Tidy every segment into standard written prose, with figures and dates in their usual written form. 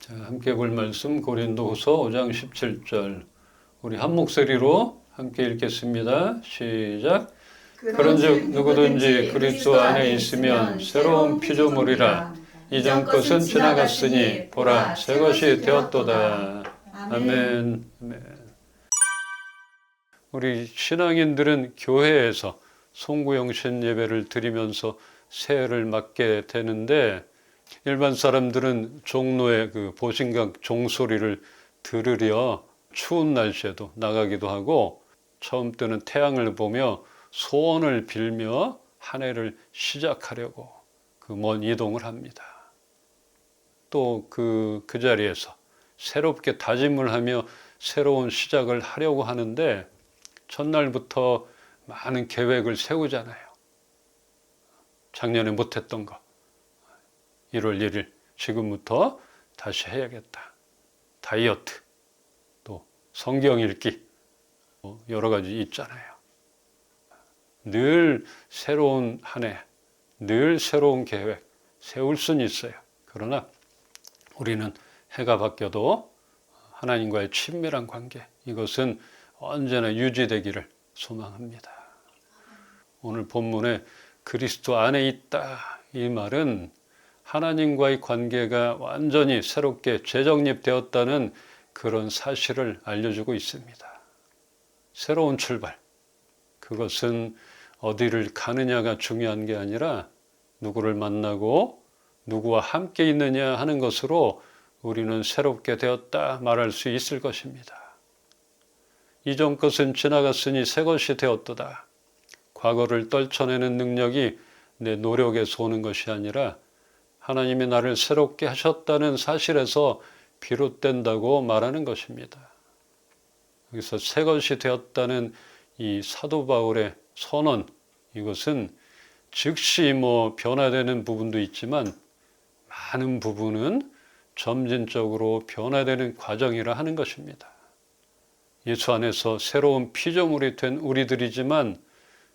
자, 함께 볼 말씀 고린도후서 5장 17절. 우리 한 목소리로 함께 읽겠습니다. 시작. 그런즉 누구든지 그리스도 안에 있으면 새로운 피조물이라. 이전 것은 지나갔으니 보라 새 것이 되었도다. 아멘. 아멘. 우리 신앙인들은 교회에서 송구영신 예배를 드리면서 새해를 맞게 되는데 일반 사람들은 종로의 그 보신각 종소리를 들으려 추운 날씨에도 나가기도 하고 처음 뜨는 태양을 보며 소원을 빌며 한 해를 시작하려고 그 먼 이동을 합니다. 또 그 자리에서 새롭게 다짐을 하며 새로운 시작을 하려고 하는데 첫날부터 많은 계획을 세우잖아요. 작년에 못했던 거 1월 1일 지금부터 다시 해야겠다. 다이어트, 또 성경 읽기, 여러 가지 있잖아요. 늘 새로운 한 해, 늘 새로운 계획 세울 수는 있어요. 그러나 우리는 해가 바뀌어도 하나님과의 친밀한 관계, 이것은 언제나 유지되기를 소망합니다. 오늘 본문에 그리스도 안에 있다, 이 말은 하나님과의 관계가 완전히 새롭게 재정립되었다는 그런 사실을 알려주고 있습니다. 새로운 출발, 그것은 어디를 가느냐가 중요한 게 아니라 누구를 만나고 누구와 함께 있느냐 하는 것으로 우리는 새롭게 되었다 말할 수 있을 것입니다. 이전 것은 지나갔으니 새 것이 되었도다. 과거를 떨쳐내는 능력이 내 노력에서 오는 것이 아니라 하나님이 나를 새롭게 하셨다는 사실에서 비롯된다고 말하는 것입니다. 여기서 새 것이 되었다는 이 사도 바울의 선언, 이것은 즉시 변화되는 부분도 있지만 많은 부분은 점진적으로 변화되는 과정이라 하는 것입니다. 예수 안에서 새로운 피조물이 된 우리들이지만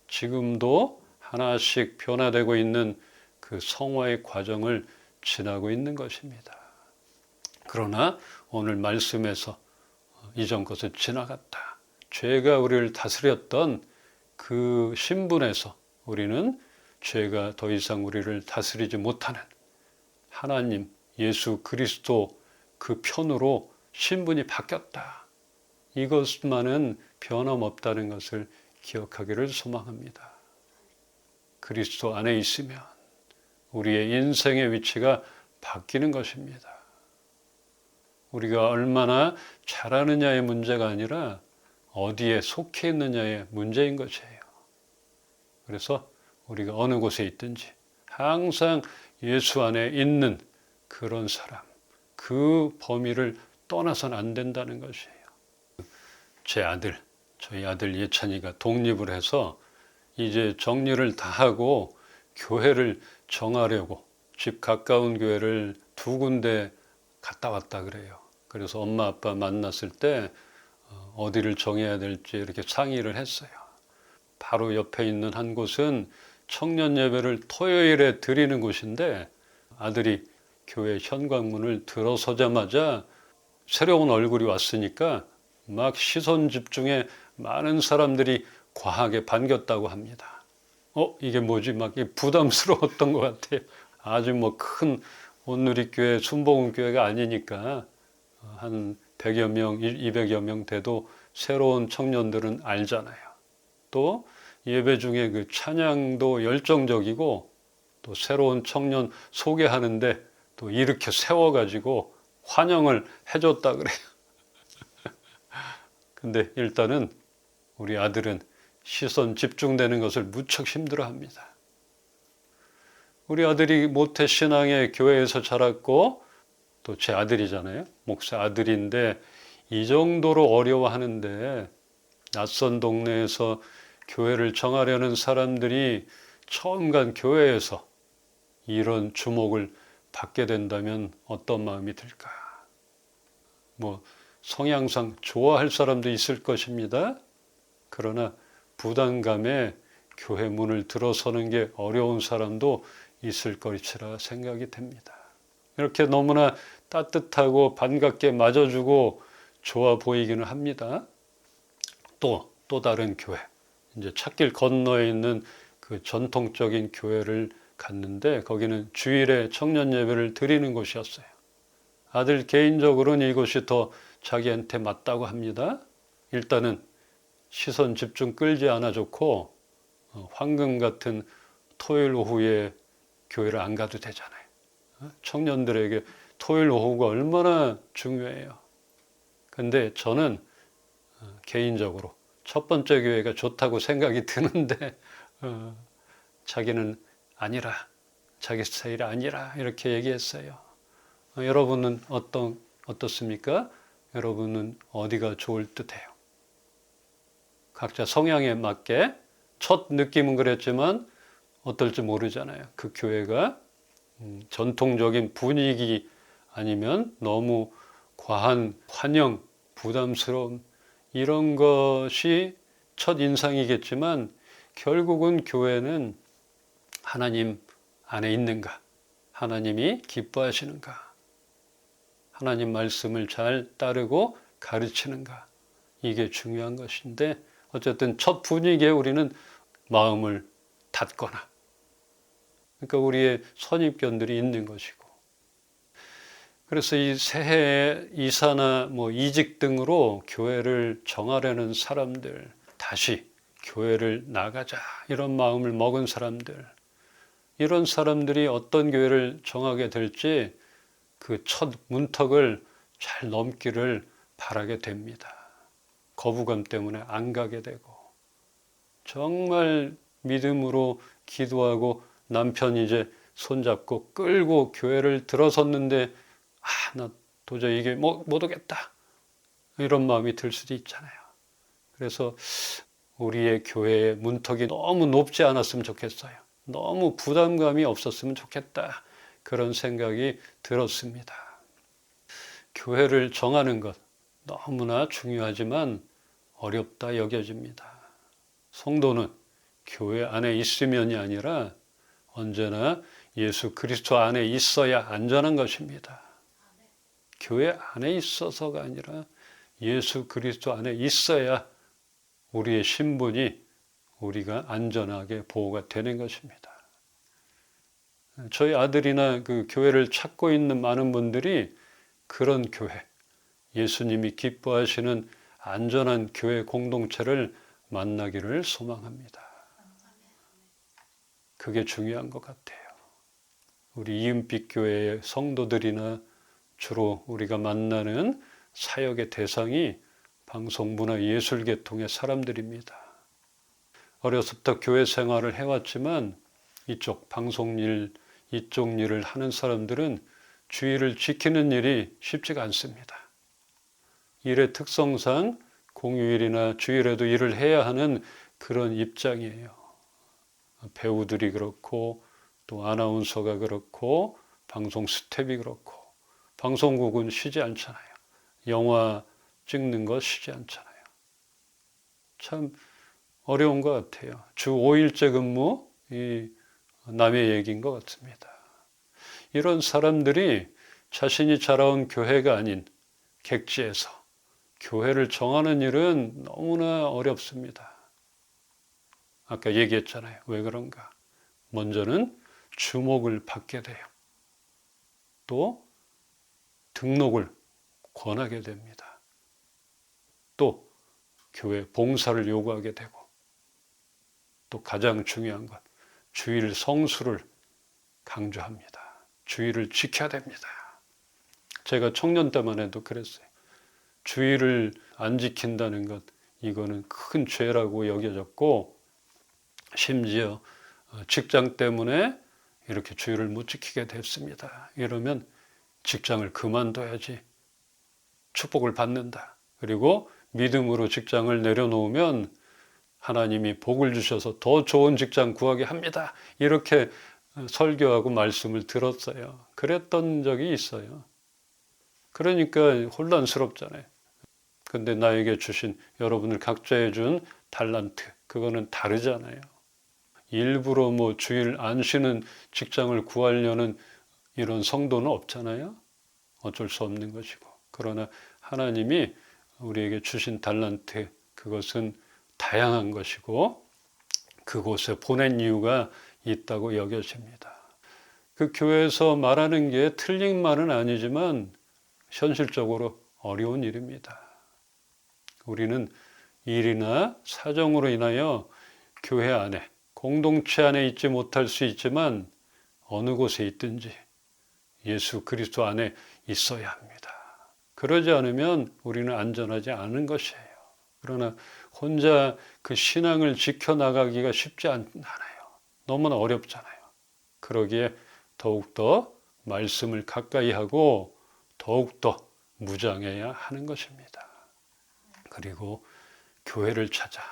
지금도 하나씩 변화되고 있는 그 성화의 과정을 지나고 있는 것입니다. 그러나 오늘 말씀에서 이전 것은 지나갔다. 죄가 우리를 다스렸던 그 신분에서 우리는 죄가 더 이상 우리를 다스리지 못하는 하나님, 예수 그리스도 그 편으로 신분이 바뀌었다. 이것만은 변함없다는 것을 기억하기를 소망합니다. 그리스도 안에 있으면 우리의 인생의 위치가 바뀌는 것입니다. 우리가 얼마나 잘하느냐의 문제가 아니라 어디에 속해 있느냐의 문제인 것이에요. 그래서 우리가 어느 곳에 있든지 항상 예수 안에 있는 그런 사람, 그 범위를 떠나서는 안 된다는 것이에요. 저희 아들 예찬이가 독립을 해서 이제 정리를 다 하고 교회를 정하려고 집 가까운 교회를 2군데 갔다 왔다 그래요. 그래서 엄마 아빠 만났을 때 어디를 정해야 될지 이렇게 상의를 했어요. 바로 옆에 있는 한 곳은 청년 예배를 토요일에 드리는 곳인데 아들이 교회 현관문을 들어서자마자 새로운 얼굴이 왔으니까 막 시선 집중에 많은 사람들이 과하게 반겼다고 합니다. 이게 뭐지? 막 부담스러웠던 것 같아요. 아주 큰 온누리교회, 순복음교회가 아니니까 한 100여 명, 200여 명 돼도 새로운 청년들은 알잖아요. 또 예배 중에 그 찬양도 열정적이고 또 새로운 청년 소개하는데 또 이렇게 세워가지고 환영을 해줬다 그래요. 근데 일단은 우리 아들은 시선 집중되는 것을 무척 힘들어합니다. 우리 아들이 모태신앙의 교회에서 자랐고 또 제 아들이잖아요. 목사 아들인데 이 정도로 어려워하는데 낯선 동네에서 교회를 정하려는 사람들이 처음 간 교회에서 이런 주목을 받게 된다면 어떤 마음이 들까? 성향상 좋아할 사람도 있을 것입니다. 그러나 부담감에 교회 문을 들어서는 게 어려운 사람도 있을 것이라 생각이 됩니다. 이렇게 너무나 따뜻하고 반갑게 맞아주고 좋아 보이기는 합니다. 또 다른 교회, 이제 찻길 건너에 있는 그 전통적인 교회를 갔는데 거기는 주일에 청년 예배를 드리는 곳이었어요. 아들 개인적으로는 이곳이 더 자기한테 맞다고 합니다. 일단은 시선 집중 끌지 않아 좋고 황금 같은 토요일 오후에 교회를 안 가도 되잖아요. 청년들에게 토요일 오후가 얼마나 중요해요. 근데 저는 개인적으로 첫 번째 교회가 좋다고 생각이 드는데 자기는 아니라, 자기 스타일이 아니라 이렇게 얘기했어요. 여러분은 어떻습니까? 여러분은 어디가 좋을 듯해요? 각자 성향에 맞게 첫 느낌은 그랬지만 어떨지 모르잖아요. 그 교회가 전통적인 분위기 아니면 너무 과한 환영, 부담스러움 이런 것이 첫 인상이겠지만 결국은 교회는 하나님 안에 있는가? 하나님이 기뻐하시는가? 하나님 말씀을 잘 따르고 가르치는가? 이게 중요한 것인데 어쨌든 첫 분위기에 우리는 마음을 닫거나 그러니까 우리의 선입견들이 있는 것이고 그래서 이 새해에 이사나 이직 등으로 교회를 정하려는 사람들 다시 교회를 나가자 이런 마음을 먹은 사람들 이런 사람들이 어떤 교회를 정하게 될지 그 첫 문턱을 잘 넘기를 바라게 됩니다. 거부감 때문에 안 가게 되고 정말 믿음으로 기도하고 남편 이제 손잡고 끌고 교회를 들어섰는데 나 도저히 이게 못 오겠다 이런 마음이 들 수도 있잖아요. 그래서 우리의 교회의 문턱이 너무 높지 않았으면 좋겠어요. 너무 부담감이 없었으면 좋겠다 그런 생각이 들었습니다. 교회를 정하는 것 너무나 중요하지만 어렵다 여겨집니다. 성도는 교회 안에 있으면이 아니라 언제나 예수 그리스도 안에 있어야 안전한 것입니다. 교회 안에 있어서가 아니라 예수 그리스도 안에 있어야 우리의 신분이 우리가 안전하게 보호가 되는 것입니다. 저희 아들이나 그 교회를 찾고 있는 많은 분들이 그런 교회, 예수님이 기뻐하시는 안전한 교회 공동체를 만나기를 소망합니다. 그게 중요한 것 같아요. 우리 이은빛 교회의 성도들이나 주로 우리가 만나는 사역의 대상이 방송문화예술계통의 사람들입니다. 어려서부터 교회 생활을 해왔지만 이쪽 방송일, 이쪽 일을 하는 사람들은 주의를 지키는 일이 쉽지가 않습니다. 일의 특성상 공휴일이나 주일에도 일을 해야 하는 그런 입장이에요. 배우들이 그렇고 또 아나운서가 그렇고 방송 스텝이 그렇고 방송국은 쉬지 않잖아요. 영화 찍는 거 쉬지 않잖아요. 참 어려운 것 같아요. 주 5일째 근무 이 남의 얘기인 것 같습니다. 이런 사람들이 자신이 자라온 교회가 아닌 객지에서 교회를 정하는 일은 너무나 어렵습니다. 아까 얘기했잖아요. 왜 그런가? 먼저는 주목을 받게 돼요. 또 등록을 권하게 됩니다. 또 교회 봉사를 요구하게 되고 또 가장 중요한 것 주일 성수를 강조합니다. 주일을 지켜야 됩니다. 제가 청년 때만 해도 그랬어요. 주일을 안 지킨다는 것 이거는 큰 죄라고 여겨졌고 심지어 직장 때문에 이렇게 주일을 못 지키게 됐습니다. 이러면 직장을 그만둬야지 축복을 받는다. 그리고 믿음으로 직장을 내려놓으면 하나님이 복을 주셔서 더 좋은 직장 구하게 합니다. 이렇게 설교하고 말씀을 들었어요. 그랬던 적이 있어요. 그러니까 혼란스럽잖아요. 근데 나에게 주신 여러분을 각자에 준 달란트 그거는 다르잖아요. 일부러 주일 안 쉬는 직장을 구하려는 이런 성도는 없잖아요. 어쩔 수 없는 것이고, 그러나 하나님이 우리에게 주신 달란트, 그것은 다양한 것이고 그곳에 보낸 이유가 있다고 여겨집니다. 그 교회에서 말하는 게 틀린 말은 아니지만 현실적으로 어려운 일입니다. 우리는 일이나 사정으로 인하여 교회 안에, 공동체 안에 있지 못할 수 있지만 어느 곳에 있든지 예수 그리스도 안에 있어야 합니다. 그러지 않으면 우리는 안전하지 않은 것이에요. 그러나 혼자 그 신앙을 지켜나가기가 쉽지 않아요. 너무나 어렵잖아요. 그러기에 더욱더 말씀을 가까이 하고 더욱더 무장해야 하는 것입니다. 그리고 교회를 찾아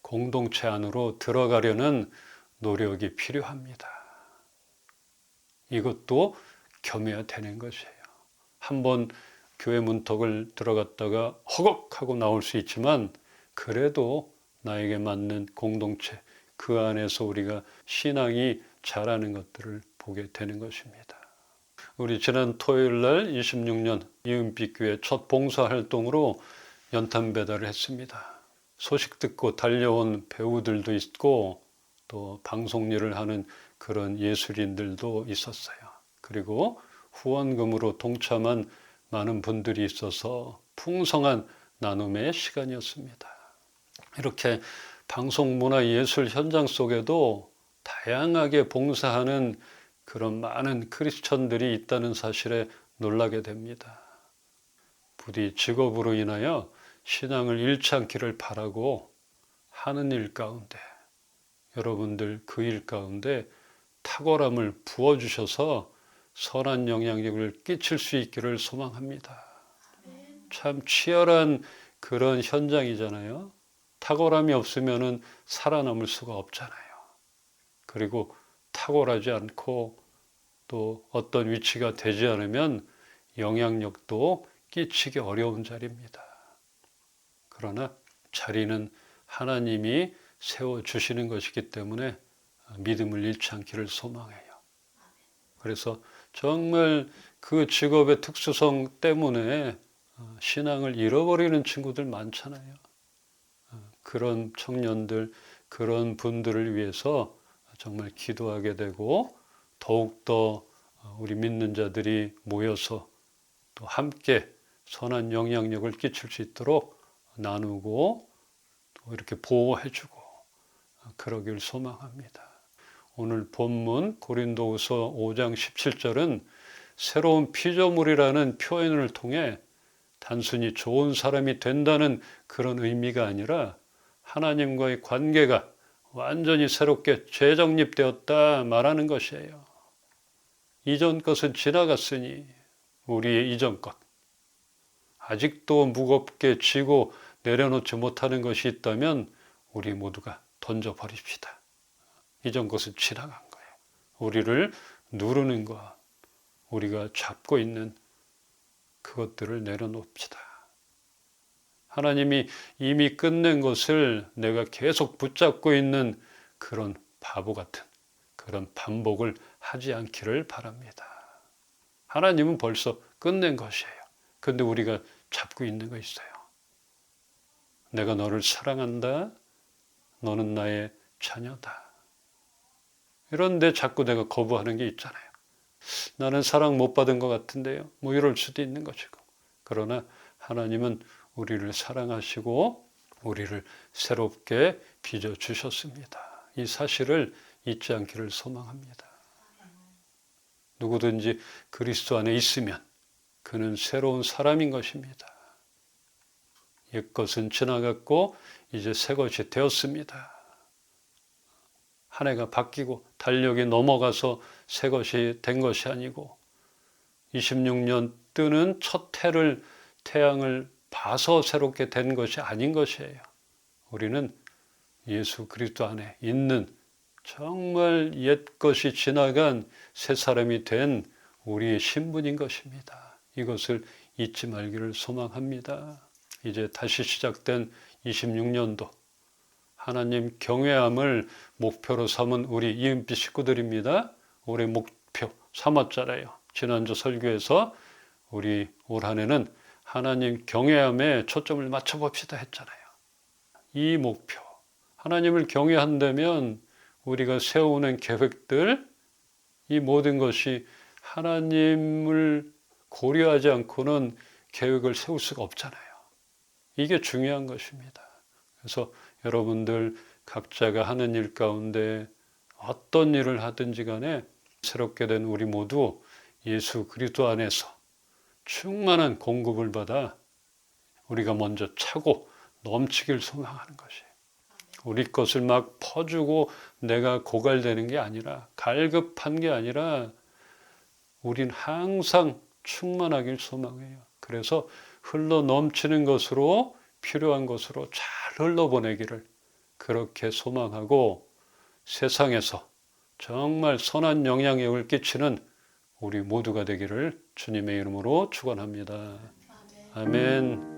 공동체 안으로 들어가려는 노력이 필요합니다. 이것도 겸해야 되는 것이에요. 한번 교회 문턱을 들어갔다가 허걱하고 나올 수 있지만 그래도 나에게 맞는 공동체, 그 안에서 우리가 신앙이 자라는 것들을 보게 되는 것입니다. 우리 지난 토요일 날 26년 이은빛교회 첫 봉사활동으로 연탄 배달을 했습니다. 소식 듣고 달려온 배우들도 있고 또 방송 일을 하는 그런 예술인들도 있었어요. 그리고 후원금으로 동참한 많은 분들이 있어서 풍성한 나눔의 시간이었습니다. 이렇게 방송문화예술 현장 속에도 다양하게 봉사하는 그런 많은 크리스천들이 있다는 사실에 놀라게 됩니다. 부디 직업으로 인하여 신앙을 잃지 않기를 바라고 하는 일 가운데 여러분들 그 일 가운데 탁월함을 부어주셔서 선한 영향력을 끼칠 수 있기를 소망합니다. 참 치열한 그런 현장이잖아요. 탁월함이 없으면 살아남을 수가 없잖아요. 그리고 탁월하지 않고 또 어떤 위치가 되지 않으면 영향력도 끼치기 어려운 자리입니다. 그러나 자리는 하나님이 세워주시는 것이기 때문에 믿음을 잃지 않기를 소망해요. 그래서 정말 그 직업의 특수성 때문에 신앙을 잃어버리는 친구들 많잖아요. 그런 청년들, 그런 분들을 위해서 정말 기도하게 되고 더욱더 우리 믿는 자들이 모여서 또 함께 선한 영향력을 끼칠 수 있도록 나누고 또 이렇게 보호해주고 그러길 소망합니다. 오늘 본문 고린도후서 5장 17절은 새로운 피조물이라는 표현을 통해 단순히 좋은 사람이 된다는 그런 의미가 아니라 하나님과의 관계가 완전히 새롭게 재정립되었다 말하는 것이에요. 이전 것은 지나갔으니 우리의 이전 것, 아직도 무겁게 쥐고 내려놓지 못하는 것이 있다면 우리 모두가 던져버립시다. 이전 것은 지나간 거예요. 우리를 누르는 것, 우리가 잡고 있는 그것들을 내려놓읍시다. 하나님이 이미 끝낸 것을 내가 계속 붙잡고 있는 그런 바보 같은 그런 반복을 하지 않기를 바랍니다. 하나님은 벌써 끝낸 것이에요. 그런데 우리가 잡고 있는 거 있어요. 내가 너를 사랑한다. 너는 나의 자녀다. 이런데 자꾸 내가 거부하는 게 있잖아요. 나는 사랑 못 받은 것 같은데요. 뭐 이럴 수도 있는 것이고. 그러나 하나님은 우리를 사랑하시고 우리를 새롭게 빚어주셨습니다. 이 사실을 잊지 않기를 소망합니다. 누구든지 그리스도 안에 있으면 그는 새로운 사람인 것입니다. 옛것은 지나갔고 이제 새것이 되었습니다. 한 해가 바뀌고 달력이 넘어가서 새것이 된 것이 아니고 26년 뜨는 첫 해를 태양을 봐서 새롭게 된 것이 아닌 것이에요. 우리는 예수 그리스도 안에 있는 정말 옛것이 지나간 새 사람이 된 우리의 신분인 것입니다. 이것을 잊지 말기를 소망합니다. 이제 다시 시작된 26년도 하나님 경외함을 목표로 삼은 우리 이은빛 식구들입니다. 올해 목표 삼았잖아요. 지난주 설교에서 우리 올 한 해는 하나님 경외함에 초점을 맞춰봅시다 했잖아요. 이 목표, 하나님을 경외한다면 우리가 세우는 계획들, 이 모든 것이 하나님을 고려하지 않고는 계획을 세울 수가 없잖아요. 이게 중요한 것입니다. 그래서 여러분들 각자가 하는 일 가운데 어떤 일을 하든지 간에 새롭게 된 우리 모두 예수 그리스도 안에서 충만한 공급을 받아 우리가 먼저 차고 넘치길 소망하는 것이, 우리 것을 막 퍼주고 내가 고갈되는 게 아니라, 갈급한 게 아니라 우린 항상 충만하길 소망해요. 그래서 흘러 넘치는 것으로, 필요한 것으로 잘 흘러보내기를 그렇게 소망하고, 세상에서 정말 선한 영향력을 끼치는 우리 모두가 되기를 주님의 이름으로 축원합니다. 아멘.